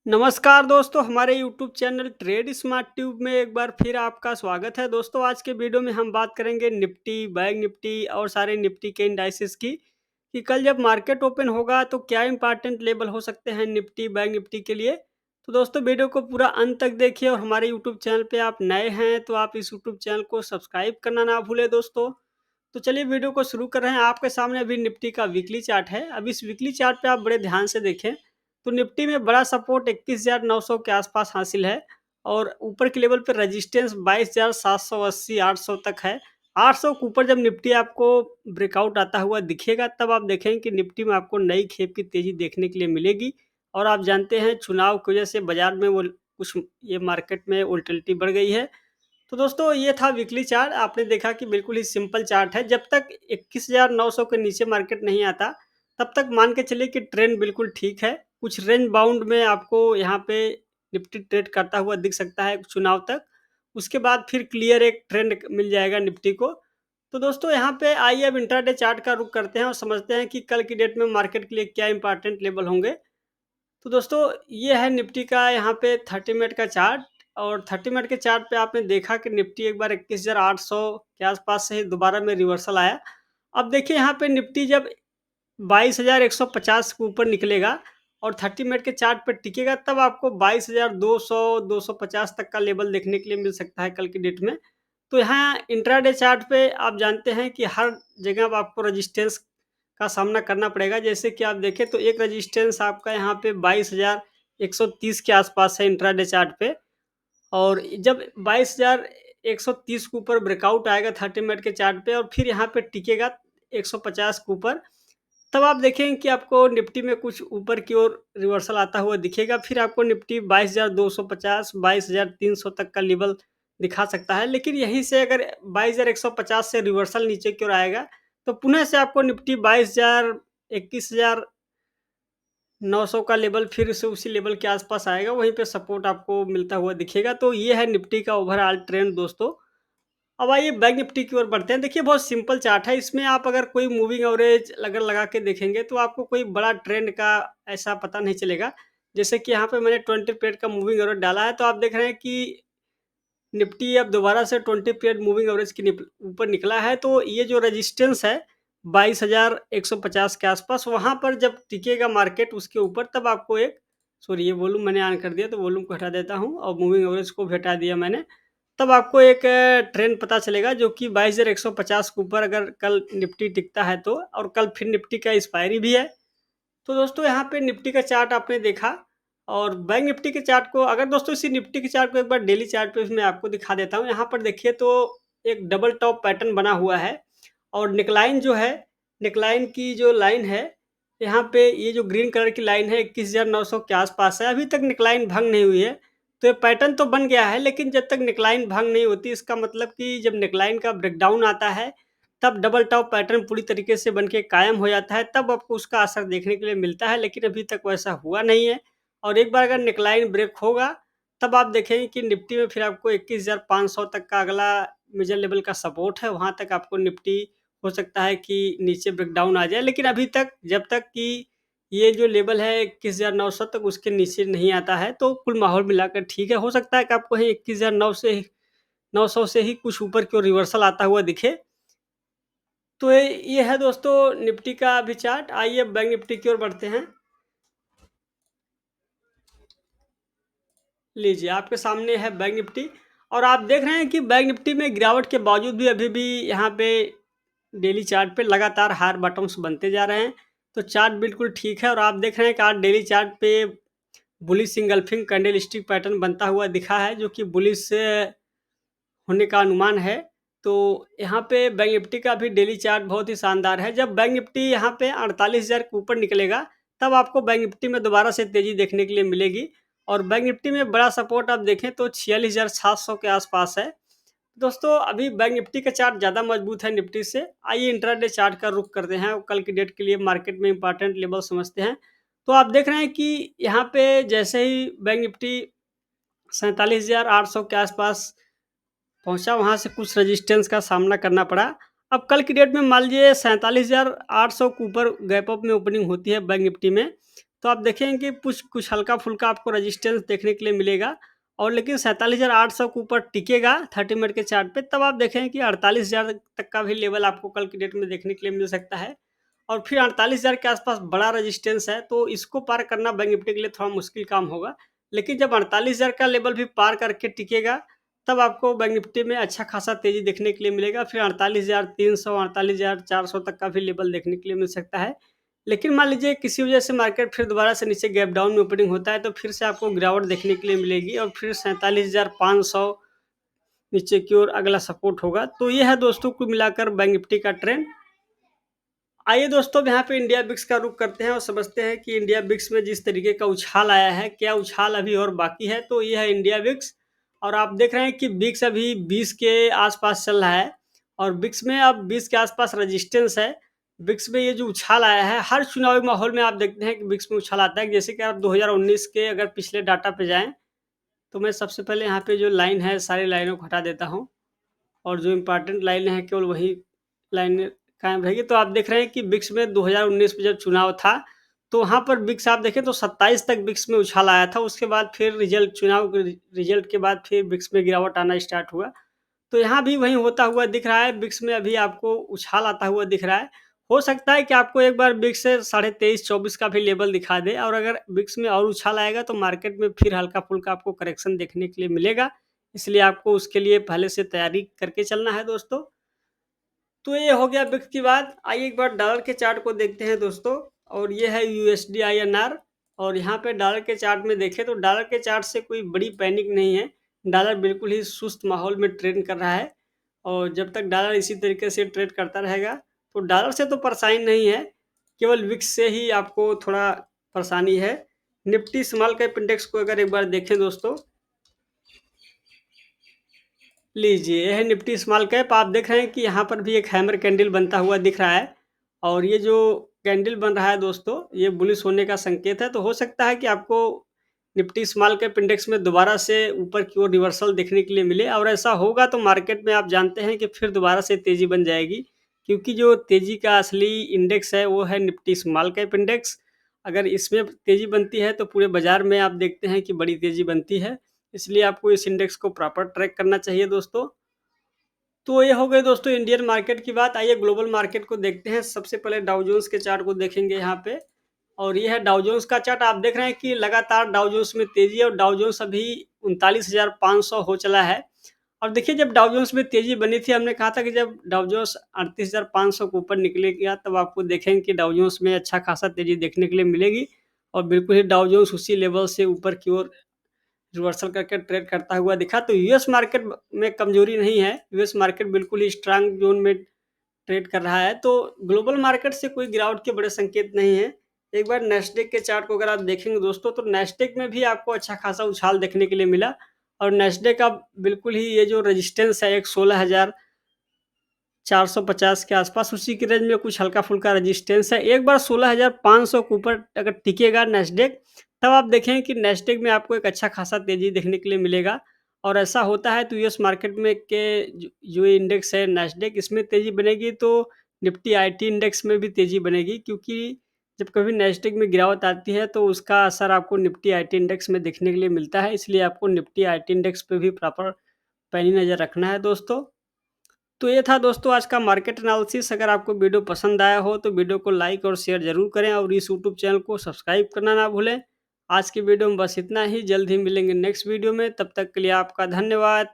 नमस्कार दोस्तों, हमारे YouTube channel trade smart tube में एक बार फिर आपका स्वागत है। दोस्तों, आज के वीडियो में हम बात करेंगे निफ्टी, बैंक निफ्टी और सारे निफ्टी के इंडाइसेस की कि कल जब मार्केट ओपन होगा तो क्या इंपॉर्टेंट लेवल हो सकते हैं निफ्टी, बैंक निफ्टी के लिए। तो दोस्तों, वीडियो को पूरा अंत तक देखिए और हमारे यूट्यूब चैनल पे आप नए हैं तो आप इस यूट्यूब चैनल को सब्सक्राइब करना ना भूलें दोस्तों। तो चलिए वीडियो को शुरू कर रहे हैं। आपके सामने अभी निफ्टी का वीकली चार्ट है। अब इस वीकली चार्ट पे आप बड़े ध्यान से देखें तो निफ्टी में बड़ा सपोर्ट 21,900 के आसपास हासिल है और ऊपर के लेवल पे रेजिस्टेंस 22,780 800 तक है। 800 के ऊपर जब निफ्टी आपको ब्रेकआउट आता हुआ दिखेगा तब आप देखेंगे कि निफ्टी में आपको नई खेप की तेजी देखने के लिए मिलेगी। और आप जानते हैं चुनाव की वजह से बाजार में वो कुछ ये मार्केट में वोलेटिलिटी बढ़ गई है। तो दोस्तों, ये था वीकली चार्ट। आपने देखा कि बिल्कुल ही सिंपल चार्ट है। जब तक 21,900 के नीचे मार्केट नहीं आता तब तक मान के चलिए कि ट्रेंड बिल्कुल ठीक है। कुछ रेंज बाउंड में आपको यहाँ पे निफ्टी ट्रेड करता हुआ दिख सकता है चुनाव तक। उसके बाद फिर क्लियर एक ट्रेंड मिल जाएगा निफ्टी को। तो दोस्तों, यहाँ पे आइए अब इंट्राडे चार्ट का रुख करते हैं और समझते हैं कि कल की डेट में मार्केट के लिए क्या इंपॉर्टेंट लेवल होंगे। तो दोस्तों, ये है निफ्टी का यहाँ पे 30 मिनट का चार्ट। और 30 मिनट के चार्ट पे आपने देखा कि निफ्टी एक बार 21,800 के आसपास से ही दोबारा में रिवर्सल आया। अब देखिए यहाँ पे निफ्टी जब 22,150 के ऊपर निकलेगा और 30 मिनट के चार्ट पे टिकेगा तब आपको 22,200 250 तक का लेवल देखने के लिए मिल सकता है कल की डेट में। तो यहाँ इंट्राडे चार्ट पे आप जानते हैं कि हर जगह अब आपको रेजिस्टेंस का सामना करना पड़ेगा। जैसे कि आप देखें तो एक रेजिस्टेंस आपका यहाँ पे 22,130 के आसपास है इंट्राडे चार्ट पे। और जब 22,130 के ऊपर ब्रेकआउट आएगा 30 मिनट के चार्ट पे और फिर यहाँ पे टिकेगा 150 के ऊपर, तब आप देखेंगे कि आपको निफ्टी में कुछ ऊपर की ओर रिवर्सल आता हुआ दिखेगा। फिर आपको निफ्टी 22,250 22,300 तक का लेवल दिखा सकता है। लेकिन यहीं से अगर 22,150 से रिवर्सल नीचे की ओर आएगा तो पुनः से आपको निफ्टी 22,000 21,900 का लेवल फिर से उसी लेवल के आसपास आएगा। वहीं पे सपोर्ट आपको मिलता हुआ दिखेगा। तो ये है निफ्टी का ओवरऑल ट्रेंड दोस्तों। अब आइए बैंक निफ्टी की ओर बढ़ते हैं। देखिए, बहुत सिंपल चार्ट है। इसमें आप अगर कोई मूविंग एवरेज अगर लगा के देखेंगे तो आपको कोई बड़ा ट्रेंड का ऐसा पता नहीं चलेगा। जैसे कि यहाँ पे मैंने 20 पीरियड का मूविंग एवरेज डाला है तो आप देख रहे हैं कि निफ्टी अब दोबारा से 20 पीरियड मूविंग एवरेज के ऊपर निकला है। तो ये जो रेजिस्टेंस है 22,150 के आसपास, वहाँ पर जब टिकेगा मार्केट उसके ऊपर तब आपको एक सॉरी, ये वॉल्यूम मैंने ऑन कर दिया तो वॉल्यूम को हटा देता हूँ और मूविंग एवरेज को भी हटा दिया मैंने। तब आपको एक ट्रेंड पता चलेगा जो कि 22,150 के ऊपर अगर कल निफ्टी टिकता है तो। और कल फिर निफ्टी का एक्सपायरी भी है। तो दोस्तों, यहाँ पे निफ्टी का चार्ट आपने देखा। और बैंक निफ्टी के चार्ट को अगर दोस्तों इसी निफ्टी के चार्ट को एक बार डेली चार्ट पे मैं आपको दिखा देता हूँ। यहाँ पर देखिए तो एक डबल टॉप पैटर्न बना हुआ है और नेकलाइन जो है, नेकलाइन की जो लाइन है यहाँ पे, ये जो ग्रीन कलर की लाइन है 21,900 के आसपास है। अभी तक नेकलाइन भंग नहीं हुई है। तो ये पैटर्न तो बन गया है लेकिन जब तक नेकलाइन भंग नहीं होती, इसका मतलब कि जब नेकलाइन का ब्रेकडाउन आता है तब डबल टॉप पैटर्न पूरी तरीके से बन के कायम हो जाता है, तब आपको उसका असर देखने के लिए मिलता है। लेकिन अभी तक वैसा हुआ नहीं है। और एक बार अगर नेकलाइन ब्रेक होगा तब आप देखेंगे कि निफ्टी में फिर आपको 21,500 तक का अगला मेजर लेवल का सपोर्ट है। वहाँ तक आपको निफ्टी हो सकता है कि नीचे ब्रेकडाउन आ जाए। लेकिन अभी तक जब तक कि ये जो लेवल है 21,900 तक उसके नीचे नहीं आता है तो कुल माहौल मिलाकर ठीक है। हो सकता है कि आपको यही 21,900 से ही कुछ ऊपर की ओर रिवर्सल आता हुआ दिखे। तो ये है दोस्तों निफ्टी का अभी चार्ट। आइए अब बैंक निफ्टी की ओर बढ़ते हैं। लीजिए, आपके सामने है बैंक निफ्टी। और आप देख रहे हैं कि बैंक निफ्टी में गिरावट के बावजूद भी अभी भी यहाँ पे डेली चार्ट पे लगातार हायर बॉटम्स बनते जा रहे हैं। तो चार्ट बिल्कुल ठीक है और आप देख रहे हैं कि आज डेली चार्ट पे बुलिश इंगल्फिंग कैंडलस्टिक पैटर्न बनता हुआ दिखा है जो कि बुलिश होने का अनुमान है। तो यहाँ पे बैंक निफ्टी का भी डेली चार्ट बहुत ही शानदार है। जब बैंक निफ्टी यहाँ पे 48,000 के ऊपर निकलेगा तब आपको बैंक निफ्टी में दोबारा से तेज़ी देखने के लिए मिलेगी। और बैंक निफ्टी में बड़ा सपोर्ट आप देखें तो 46,700 के आसपास है। दोस्तों, अभी बैंक निफ्टी का चार्ट ज़्यादा मजबूत है निफ्टी से। आइए इंट्राडे चार्ट का रुख करते हैं और कल की डेट के लिए मार्केट में इंपॉर्टेंट लेवल समझते हैं। तो आप देख रहे हैं कि यहाँ पे जैसे ही बैंक निफ्टी 47,800 के आसपास पहुँचा, वहाँ से कुछ रेजिस्टेंस का सामना करना पड़ा। अब कल की डेट में मान लीजिए 47,800 के ऊपर गैप अप में ओपनिंग होती है बैंक निफ्टी में, तो आप देखेंगे कि कुछ कुछ हल्का-फुल्का आपको रेजिस्टेंस देखने के लिए मिलेगा और लेकिन 47,800 के ऊपर टिकेगा 30 मिनट के चार्ट पे, तब आप देखेंगे कि 48,000 तक का भी लेवल आपको कल की डेट में देखने के लिए मिल सकता है। और फिर 48,000 के आसपास बड़ा रेजिस्टेंस है, तो इसको पार करना बैंक निफ्टी के लिए थोड़ा मुश्किल काम होगा। लेकिन जब 48,000 का लेवल भी पार करके टिकेगा, तब आपको बैंक निफ्टी में अच्छा खासा तेज़ी देखने के लिए मिलेगा। फिर 48,300, 48,400 तक का भी लेवल देखने के लिए मिल सकता है। लेकिन मान लीजिए किसी वजह से मार्केट फिर दोबारा से नीचे गैप डाउन में ओपनिंग होता है, तो फिर से आपको गिरावट देखने के लिए मिलेगी और फिर 47,500 नीचे की ओर अगला सपोर्ट होगा। तो ये है दोस्तों कुल मिलाकर बैंक निफ्टी का ट्रेंड। आइए दोस्तों, अब यहाँ पे इंडिया बिक्स का रुख करते हैं और समझते हैं कि इंडिया बिक्स में जिस तरीके का उछाल आया है, क्या उछाल अभी और बाकी है। तो ये है इंडिया बिक्स और आप देख रहे हैं कि बिक्स अभी 20 के आसपास चल रहा है और बिक्स में अब 20 के आसपास रेजिस्टेंस है। बिक्स में ये जो उछाल आया है, हर चुनावी माहौल में आप देखते हैं कि बिक्स में उछाल आता है। जैसे कि आप 2019 के अगर पिछले डाटा पे जाएँ, तो मैं सबसे पहले यहाँ पे जो लाइन है, सारी लाइनों को हटा देता हूँ और जो इम्पोर्टेंट लाइनें हैं केवल वही लाइनें कायम रहेगी। तो आप देख रहे हैं कि बिक्स में 2019 में जब चुनाव था, तो वहाँ पर बिक्स आप देखें तो 27 तक बिक्स में उछाल आया था। उसके बाद फिर चुनाव के रिजल्ट के बाद फिर बिक्स में गिरावट आना स्टार्ट हुआ। तो यहाँ भी वही होता हुआ दिख रहा है, बिक्स में अभी आपको उछाल आता हुआ दिख रहा है। हो सकता है कि आपको एक बार बिक्स से 23.5-24 का भी लेवल दिखा दे और अगर बिक्स में और उछाल आएगा तो मार्केट में फिर हल्का-फुल्का आपको करेक्शन देखने के लिए मिलेगा। इसलिए आपको उसके लिए पहले से तैयारी करके चलना है दोस्तों। तो ये हो गया बिक्स की बात। आइए एक बार डॉलर के चार्ट को देखते हैं दोस्तों और ये है यूएसडी आईएनआर और यहाँ पे डॉलर के चार्ट में देखें तो डॉलर के चार्ट से कोई बड़ी पैनिक नहीं है। डॉलर बिल्कुल ही सुस्त माहौल में ट्रेड कर रहा है और जब तक डॉलर इसी तरीके से ट्रेड करता रहेगा तो डॉलर से तो परेशानी नहीं है, केवल विक्स से ही आपको थोड़ा परेशानी है। निफ्टी स्मॉल कैप इंडेक्स को अगर एक बार देखें दोस्तों, लीजिए, यह है निफ्टी स्मॉल कैप। आप देख रहे हैं कि यहाँ पर भी एक हैमर कैंडल बनता हुआ दिख रहा है और ये जो कैंडल बन रहा है दोस्तों, ये बुलिश होने का संकेत है। तो हो सकता है कि आपको निफ्टी स्मॉल कैप इंडेक्स में दोबारा से ऊपर की ओर रिवर्सल देखने के लिए मिले और ऐसा होगा तो मार्केट में आप जानते हैं कि फिर दोबारा से तेज़ी बन जाएगी, क्योंकि जो तेज़ी का असली इंडेक्स है वो है निफ्टी स्मॉल कैप इंडेक्स। अगर इसमें तेज़ी बनती है तो पूरे बाज़ार में आप देखते हैं कि बड़ी तेज़ी बनती है। इसलिए आपको इस इंडेक्स को प्रॉपर ट्रैक करना चाहिए दोस्तों। तो ये हो गई दोस्तों इंडियन मार्केट की बात। आइए ग्लोबल मार्केट को देखते हैं। सबसे पहले डाउ जोन्स के चार्ट को देखेंगे यहाँ पे और ये है डाउ जोन्स का चार्ट। आप देख रहे हैं कि लगातार डाउ जोन्स में तेज़ी है और डाउ जोन्स अभी 39,500 हो चला है। और देखिए, जब डाउ जोन्स में तेज़ी बनी थी, हमने कहा था कि जब डाउ जोन्स 38,500 के ऊपर निकलेगा तब आपको देखेंगे कि डाउ जोन्स में अच्छा खासा तेज़ी देखने के लिए मिलेगी और बिल्कुल ही डाउ जोन्स उसी लेवल से ऊपर की ओर रिवर्सल करके ट्रेड करता हुआ दिखा। तो यूएस मार्केट में कमजोरी नहीं है, यूएस मार्केट बिल्कुल ही स्ट्रांग जोन में ट्रेड कर रहा है। तो ग्लोबल मार्केट से कोई गिरावट के बड़े संकेत नहीं है। एक बार नैस्डैक के चार्ट को अगर आप देखेंगे दोस्तों, तो नैस्डैक में भी आपको अच्छा खासा उछाल देखने के लिए मिला और नैस्डैक अब बिल्कुल ही ये जो रेजिस्टेंस है एक 16,450 के आसपास, उसी के रेंज में कुछ हल्का-फुल्का रेजिस्टेंस है। एक बार 16,500 के ऊपर अगर टिकेगा नैस्डैक, तब आप देखें कि नैस्डैक में आपको एक अच्छा खासा तेज़ी देखने के लिए मिलेगा और ऐसा होता है तो यूएस मार्केट में के जो इंडेक्स है नैस्डैक, इसमें तेज़ी बनेगी तो निफ्टी आईटी इंडेक्स में भी तेज़ी बनेगी, क्योंकि जब कभी नैस्डैक में गिरावट आती है तो उसका असर आपको निफ्टी आईटी इंडेक्स में देखने के लिए मिलता है। इसलिए आपको निफ्टी आईटी इंडेक्स पे भी प्रॉपर पैनी नज़र रखना है दोस्तों। तो ये था दोस्तों आज का मार्केट एनालिसिस। अगर आपको वीडियो पसंद आया हो तो वीडियो को लाइक और शेयर ज़रूर करें और इस यूट्यूब चैनल को सब्सक्राइब करना ना भूलें। आज की वीडियो में बस इतना ही, जल्द ही मिलेंगे नेक्स्ट वीडियो में, तब तक के लिए आपका धन्यवाद।